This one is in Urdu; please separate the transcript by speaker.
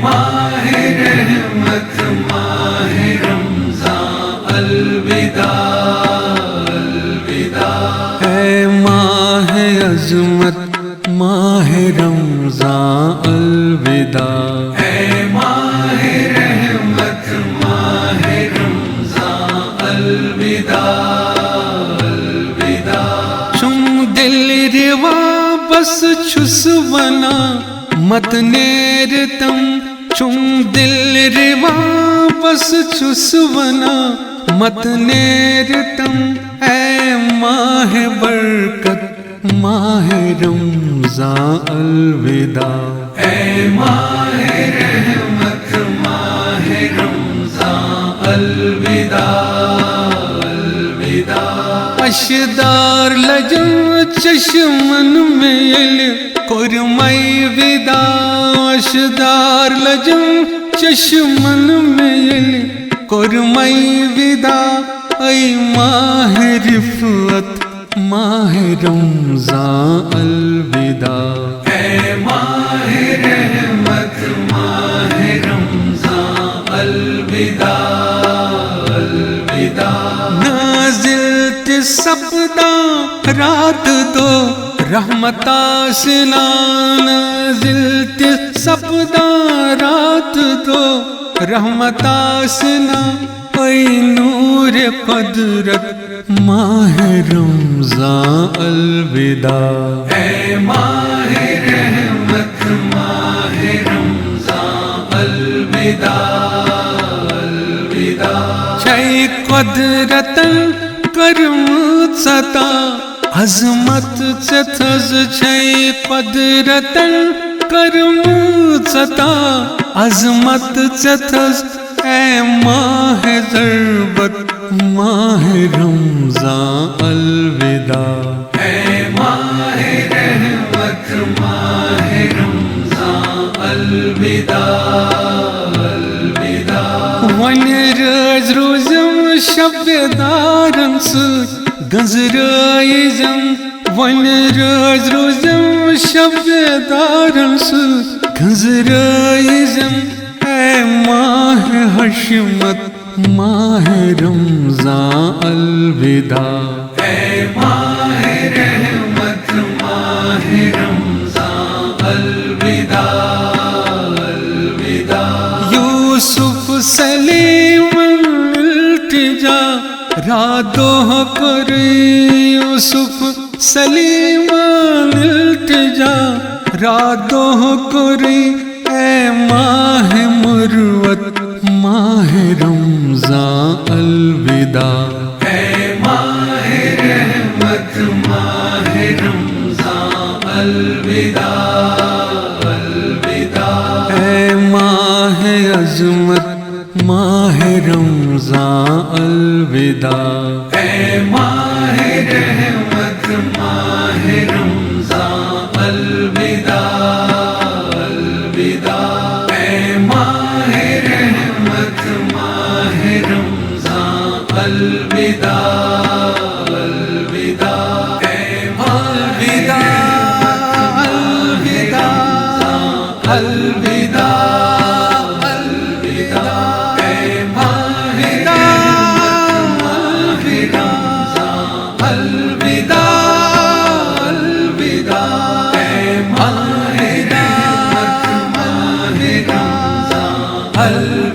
Speaker 1: ماہ رحمت ماہ رمضان الوداع الوداع،
Speaker 2: اے ماہ عظمت ماہ رمضان الوداع،
Speaker 1: اے ماہ رحمت ماہ رمضان الوداع الوداع،
Speaker 2: چم دل روا بس چھس ونا مت نیرتم، چم دل روا بس چھس ونا مت نیرتم، اے ماہ برکت ماہ رمضان الوداع،
Speaker 1: اے ماہ رحمت ماہ رمضان الوداع الوداع،
Speaker 2: اشدار لجم چشمن میں یل قرمئی وداع، اشدار لجم چشمن میں یل قرمئی وداع، ای ماہ رفعت ماہ رمضان الوداع،
Speaker 1: اے ماہ رحمت ماہ رمضان الوداع الوداع،
Speaker 2: نازل سپدا رات دو رحمت آسنا، نازل سپدا رات دو رحمت آسنا، اے نور قدرت ماہ رمضان الوداع،
Speaker 1: اے ماہ رحمت ماہ رمضان الوداع الوداع،
Speaker 2: چھئی قدرتن کرم ستا عظمت ستز، چھئی قدرتن کرم ستا عظمت ستز، اے ماہ ضربت ماہ رمضان الوداع،
Speaker 1: اے ماہ رحمت ماہ رمضان الوداع الوداع،
Speaker 2: ون رز روزم شب دارن ست گنزرائزم، ون رز روزم شب دارن ست گنزرائزم، اے ماہ حشمت ماہ رمضان الوداع،
Speaker 1: اے ماہ رحمت ماہ رمضان الوداع الوداع،
Speaker 2: یوسف سلیم التجا رادوہ کری، یوسف سلیم التجا رادوہ کری، اے ماہ مروت ماہ رمضان الوداع،
Speaker 1: اے ماہ رحمت ماہ رمضان الوداع الوداع،
Speaker 2: اے ماہ عظمت ماہ رمضان الوداع،
Speaker 1: اے ماہ رحمت ماہ رمضان الوداع الوداع، اے ماہ رحمت ماہ رمضان الوداع الوداع، اے
Speaker 2: الوداع الوداع الوداع
Speaker 1: الوداع، اے ماہ الوداع الوداع، اے ماہ رحمت ماہ رمضان الوداع۔